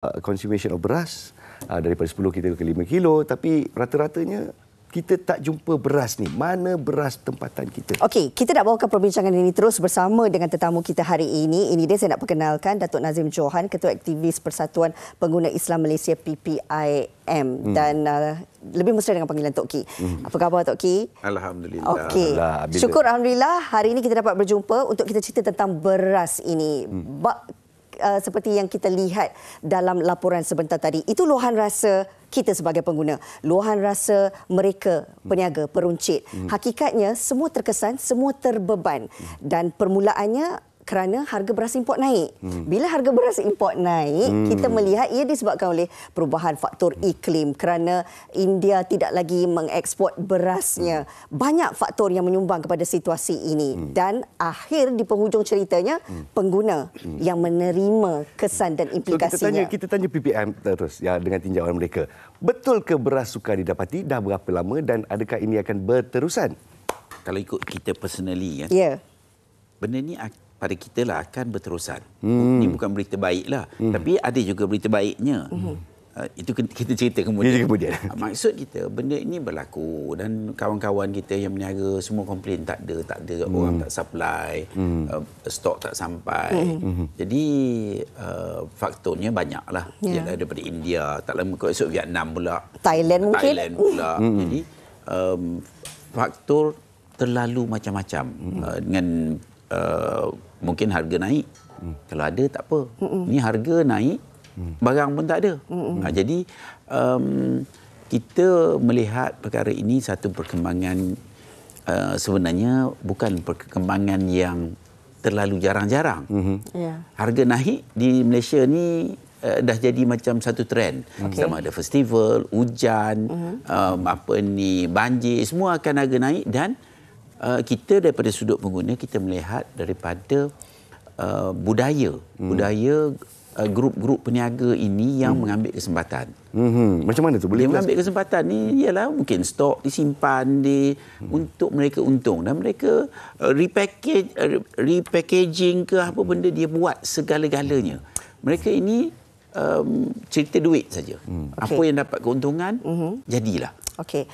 consumption of beras daripada 10 kita ke 5 kilo, tapi rata-ratanya kita tak jumpa beras ni. Mana beras tempatan kita? Okey, kita nak bawakan perbincangan ini terus bersama dengan tetamu kita hari ini. Ini dia, saya nak perkenalkan Datuk Nazim Johan, Ketua Aktivis Persatuan Pengguna Islam Malaysia PPIM. Dan lebih mesra dengan panggilan Tok Ki. Apa khabar Tok Ki? Alhamdulillah. Okey. Syukur Alhamdulillah hari ini kita dapat berjumpa untuk kita cerita tentang beras ini. Seperti yang kita lihat dalam laporan sebentar tadi, itu luahan rasa kita sebagai pengguna, luahan rasa mereka peniaga, peruncit. Hakikatnya semua terkesan, semua terbeban, dan permulaannya kerana harga beras import naik. Bila harga beras import naik, kita melihat ia disebabkan oleh perubahan faktor iklim kerana India tidak lagi mengeksport berasnya. Banyak faktor yang menyumbang kepada situasi ini. Dan akhir di penghujung ceritanya, pengguna yang menerima kesan dan implikasinya. So, kita tanya PPIM terus ya, dengan tinjauan mereka. Betul ke beras sukar didapati? Dah berapa lama dan adakah ini akan berterusan? Kalau ikut kita personally, benda ni pada kita lah akan berterusan. Ini bukan berita baik lah. Tapi ada juga berita baiknya. Itu kita cerita kemudian. Maksud kita, benda ini berlaku dan kawan-kawan kita yang berniaga semua komplain tak ada, orang tak supply, stok tak sampai. Jadi faktornya banyak lah. Yang daripada India, tak lama esok Vietnam pula. Thailand mungkin. Jadi faktor terlalu macam-macam. Dengan mungkin harga naik. Kalau ada tak apa. Ni harga naik, barang pun tak ada. Jadi kita melihat perkara ini satu perkembangan sebenarnya bukan perkembangan yang terlalu jarang-jarang. Harga naik di Malaysia ni dah jadi macam satu trend. Sama ada festival, hujan, banjir, semua akan harga naik. Dan kita daripada sudut pengguna, kita melihat daripada budaya grup-grup peniaga ini yang mengambil kesempatan. Macam mana tu? Boleh dia mengambil kesempatan ni ialah mungkin stok disimpan untuk mereka untung, dan mereka repackaging ke apa benda dia buat segala-galanya. Mereka ini cerita duit saja. Apa yang dapat keuntungan jadilah. Okey.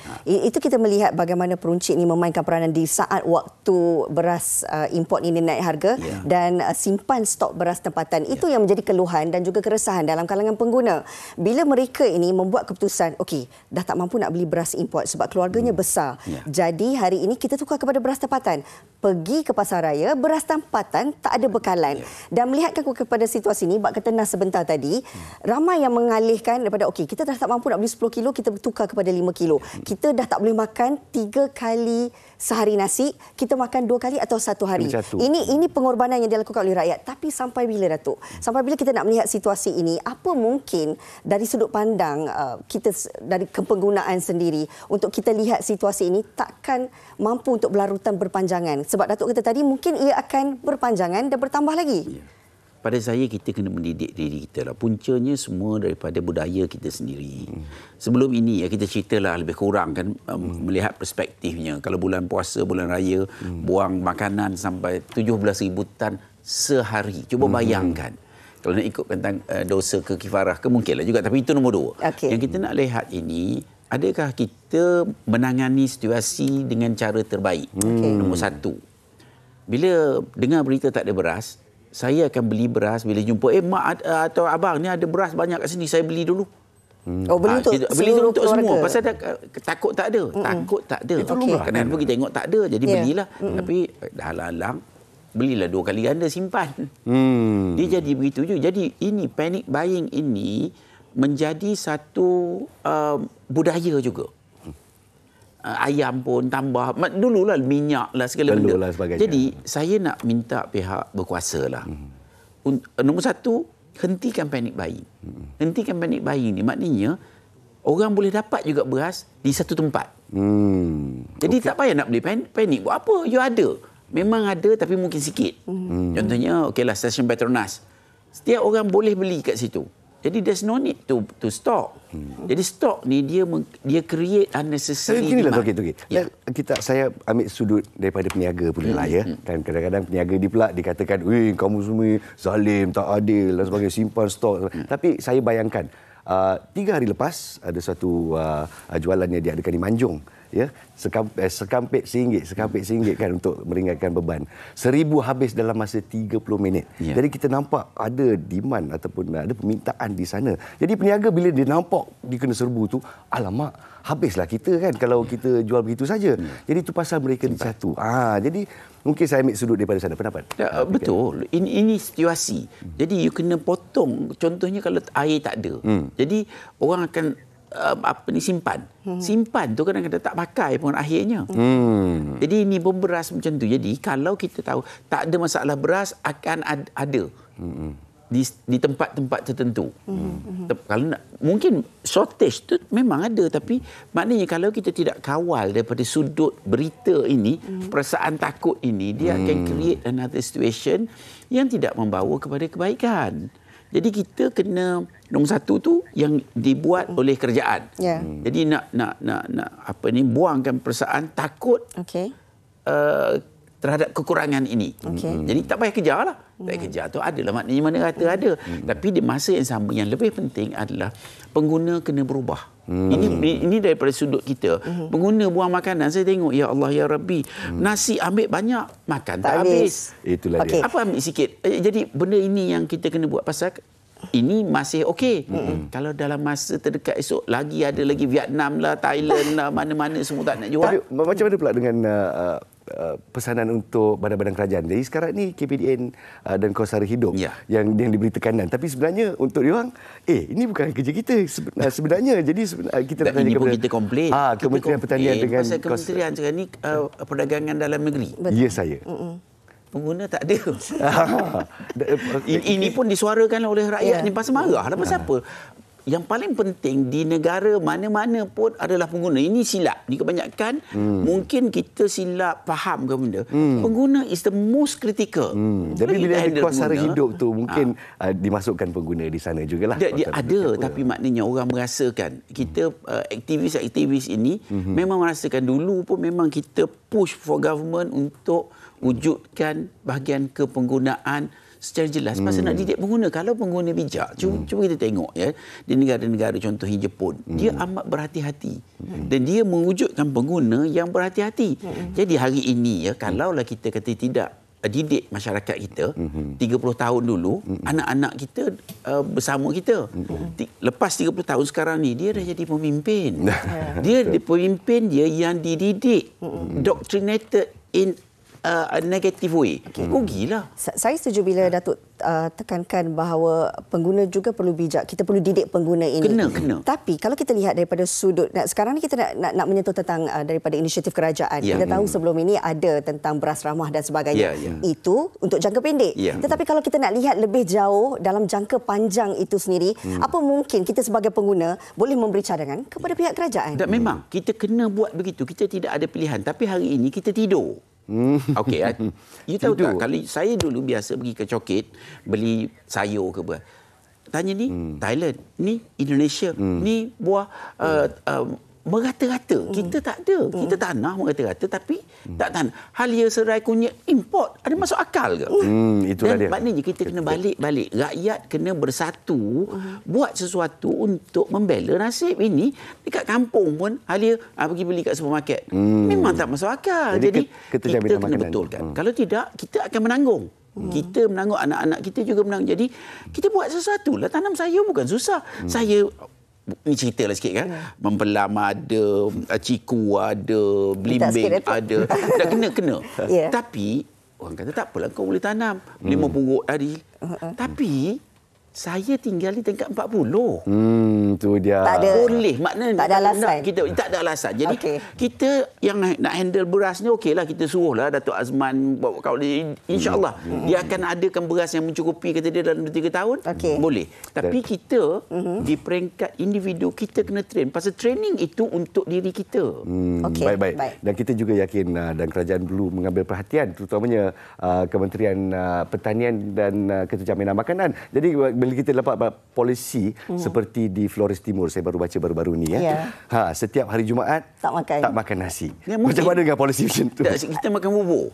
Itu kita melihat bagaimana peruncit ini memainkan peranan di saat waktu beras import ini naik harga dan simpan stok beras tempatan. Itu yang menjadi keluhan dan juga keresahan dalam kalangan pengguna. Bila mereka ini membuat keputusan, okey, dah tak mampu nak beli beras import sebab keluarganya besar. Jadi hari ini kita tukar kepada beras tempatan. Pergi ke pasar raya, beras tempatan tak ada bekalan. Dan melihatkan kepada situasi ini, bak ketenas sebentar tadi, ramai yang mengalihkan daripada okey, kita dah tak mampu nak beli 10 kilo, kita tukar kepada 5 kilo. Kita dah tak boleh makan 3 kali sehari nasi, kita makan 2 kali atau 1 hari. Ini pengorbanan yang dilakukan oleh rakyat. Tapi sampai bila, Datuk? Sampai bila kita nak melihat situasi ini? Apa mungkin dari sudut pandang kita dari kepenggunaan sendiri untuk kita lihat situasi ini takkan mampu untuk berlarutan berpanjangan? Sebab Datuk kata tadi mungkin ia akan berpanjangan dan bertambah lagi. Pada saya, kita kena mendidik diri kita lah. Puncanya semua daripada budaya kita sendiri. Sebelum ini kita ceritalah lebih kurang kan, melihat perspektifnya. Kalau bulan puasa, bulan raya, buang makanan sampai 17,000 tan sehari. Cuba bayangkan. Kalau nak ikut tentang dosa ke kifarah ke, mungkinlah juga. Tapi itu nombor 2. Yang kita nak lihat ini, adakah kita menangani situasi dengan cara terbaik? Nombor 1. Bila dengar berita tak ada beras, saya akan beli beras bila jumpa mak atau abang ni ada beras banyak kat sini, saya beli dulu. Beli untuk semua. Pasal takut tak ada. Takut tak ada. Kenapa kita tengok tak ada, jadi belilah. Tapi dah halang, belilah 2 kali ganda, simpan. Dia jadi begitu juga. Jadi ini panic buying ini menjadi satu budaya juga. Ayam pun tambah. Dululah minyak lah segala benda. Jadi saya nak minta pihak berkuasa lah. Nombor 1, hentikan panic buying. Hentikan panic buying ni maknanya orang boleh dapat juga beras di satu tempat. Jadi tak payah nak beli panik. Buat apa? You ada. Memang ada tapi mungkin sikit. Contohnya, okeylah stesen Petronas. Setiap orang boleh beli kat situ. Jadi there's no need to stock. Jadi stok ni dia create unnecessary Inilah demand. saya ambil sudut daripada peniaga pula lah ya. Kan kadang-kadang peniaga ni pula dikatakan, "Weh, kamu semua zalim, tak adil dan sebagainya, simpan stok." Tapi saya bayangkan 3 hari lepas ada satu jualan yang diadakan di Manjung, ya, sekampit RM1 kan untuk meringankan beban. 1,000 habis dalam masa 30 minit. Jadi kita nampak ada demand ataupun ada permintaan di sana. Jadi peniaga bila dia nampak dia kena serbu tu, alamak, habislah kita kan kalau kita jual begitu saja. Jadi itu pasal mereka satu. Jadi mungkin saya ambil sudut daripada sana. Pendapat? Betul. Ini situasi. Jadi you kena potong. Contohnya kalau air tak ada. Jadi orang akan simpan. Simpan tu kadang-kadang tak pakai pun akhirnya. Jadi ini pun beras macam tu. Jadi kalau kita tahu tak ada masalah beras akan ada. Di tempat-tempat tertentu. Kalau mungkin shortage tu memang ada, tapi maknanya kalau kita tidak kawal daripada sudut berita ini, perasaan takut ini, dia akan create another situation yang tidak membawa kepada kebaikan. Jadi kita kena nombor satu tu yang dibuat oleh kerajaan. Jadi nak buangkan perasaan takut. Terhadap kekurangan ini. Jadi tak payah kejar lah. Tak payah kejar tu adalah maknanya mana kata ada. Tapi di masa yang sama yang lebih penting adalah pengguna kena berubah. Ini daripada sudut kita. Pengguna buang makanan, saya tengok, ya Allah, ya Rabbi, nasi ambil banyak, makan tak habis. Itulah dia. Apa ambil sikit. Jadi benda ini yang kita kena buat pasal ini masih okey. Kalau dalam masa terdekat esok lagi ada lagi Vietnam lah, Thailand lah, mana-mana semua tak nak jual. Tapi macam mana pula dengan pesanan untuk badan-badan kerajaan? Jadi sekarang ni KPDN dan kos sara hidup yang diberi tekanan. Tapi sebenarnya untuk diorang, ini bukan kerja kita sebenarnya. Jadi kita nak tanya kepada kita komplain. Kementerian Pertanian dengan pasal kementerian sekarang ni perdagangan dalam negeri. Ya saya. Pengguna tak ada. Ini pun disuarakan oleh rakyat ni pasal marah. Pasal apa? Yang paling penting di negara mana-mana pun adalah pengguna. Ini silap. Ini kebanyakan mungkin kita silap faham ke benda. Pengguna is the most critical. Jadi bila ada kos sara hidup tu mungkin dimasukkan pengguna di sana jugalah. Dia ada, tapi maknanya orang merasakan. Kita aktivis-aktivis ini memang merasakan dulu pun memang kita push for government untuk wujudkan bahagian kepenggunaan secara jelas. Pasal nak didik pengguna. Kalau pengguna bijak, cuba kita tengok ya, di negara-negara contohnya Jepun, dia amat berhati-hati. Dan dia mewujudkan pengguna yang berhati-hati. Jadi hari ini ya, kalaulah kita kata tidak didik masyarakat kita 30 tahun dulu, anak-anak kita bersama kita. Lepas 30 tahun sekarang ni dia dah jadi pemimpin. Dia pemimpin dia yang dididik, doctrinated in a negative way. Rugilah. Saya setuju bila Datuk tekankan bahawa pengguna juga perlu bijak. Kita perlu didik pengguna ini. Kena. Tapi kalau kita lihat daripada sudut, sekarang ni kita nak menyentuh tentang daripada inisiatif kerajaan. Kita tahu sebelum ini ada tentang beras ramah dan sebagainya. Itu untuk jangka pendek. Tetapi kalau kita nak lihat lebih jauh dalam jangka panjang itu sendiri, apa mungkin kita sebagai pengguna boleh memberi cadangan kepada pihak kerajaan? Dan memang kita kena buat begitu. Kita tidak ada pilihan. Tapi hari ini kita tidur. Okey, you tahu tak, kalau saya dulu biasa pergi ke Coket beli sayur ke apa, tanya ni Thailand, ni Indonesia, ni buah merata-rata. Kita tak ada. Kita tanah merata-rata tapi tak tanah. Halia, serai, kunyit import. Ada masuk akal ke? Itulah dia. Maknanya kita kena balik-balik. Rakyat kena bersatu, buat sesuatu untuk membela nasib ini. Dekat kampung pun Halia pergi beli kat supermarket. Memang tak masuk akal. Jadi kita kena betulkan. Kalau tidak, kita akan menanggung. Kita menanggung, anak-anak kita juga menanggung. Jadi kita buat sesuatu lah. Tanam sayur bukan susah. Saya ni ceritalah sikit kan. Mempelam ada, ciku ada, belimbing ada. Tak kena. Tapi orang kata tak apalah, kau boleh tanam 5 purut tadi. Tapi saya tinggal di tingkat 40. Tu dia. Tak ada, boleh. Maknanya tak ada alasan. Tak ada alasan. Jadi kita yang nak handle beras ni okeylah, kita suruhlah Datuk Azman bawa kau insya-Allah dia akan adakan beras yang mencukupi kata dia dalam 2-3 tahun. Boleh. Tapi kita di peringkat individu kita kena train. Pasal training itu untuk diri kita. Baik. Dan kita juga yakin dan kerajaan perlu mengambil perhatian terutamanya Kementerian Pertanian dan Keterjaminan Makanan. Jadi bila bila kita dapat polisi seperti di Flores Timur, saya baru baca baru-baru ni Ya. setiap hari Jumaat tak makan nasi. Ya, Macam mana dengan polisi macam tu? Kita makan bubur.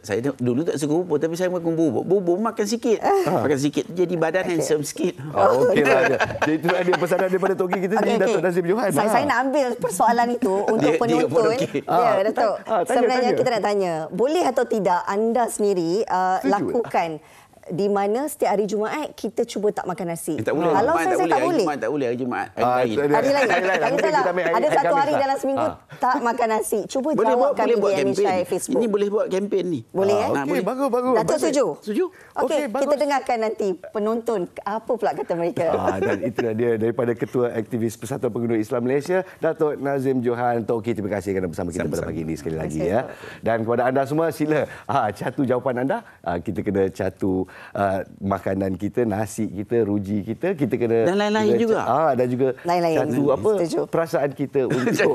Saya dulu tak suka bubur, tapi saya makan bubur. Bubur makan sikit. Makan sikit jadi badan handsome sikit. Okeylah. Jadi itu ada pesanan daripada Tok Gee kita ni, Datuk Nazim Johan. Saya nak ambil persoalan itu untuk Dia penonton. pun okey. Ya, Datuk. Sebenarnya tanya. kita nak tanya, boleh atau tidak anda sendiri lakukan di mana setiap hari Jumaat kita cuba tak makan nasi? Tak boleh. Kalau Jumaat saya tak boleh. Jumaat tak boleh. Hari Jumaat. Hari lain. Hari tu lah. Ada satu hari dalam seminggu tak makan nasi. Cuba jawab kami di MHI Facebook. Ini boleh buat kempen ni. Boleh Okey, bagus. Datuk setuju? Setuju. Okey, Okey, bagus. kita dengarkan nanti penonton apa pula kata mereka. Dan itulah dia daripada Ketua Aktivis Persatuan Pengguna Islam Malaysia, Datuk Nazim Johan. Tok Gee, terima kasih kerana bersama kita pada pagi ini sekali lagi ya. Dan kepada anda semua, sila catu jawapan anda. Kita kena catu makanan kita, nasi kita, ruji kita kena dan lain-lain juga. Dan juga Lain-lain. catu Setuju. perasaan kita untuk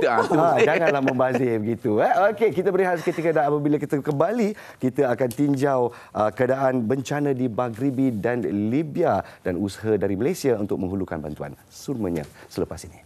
janganlah membazir begitu. Okey, kita berehat seketika dan apabila kita kembali, kita akan tinjau keadaan bencana di Maghribi dan Libya dan usaha dari Malaysia untuk menghulurkan bantuan. Semuanya selepas ini.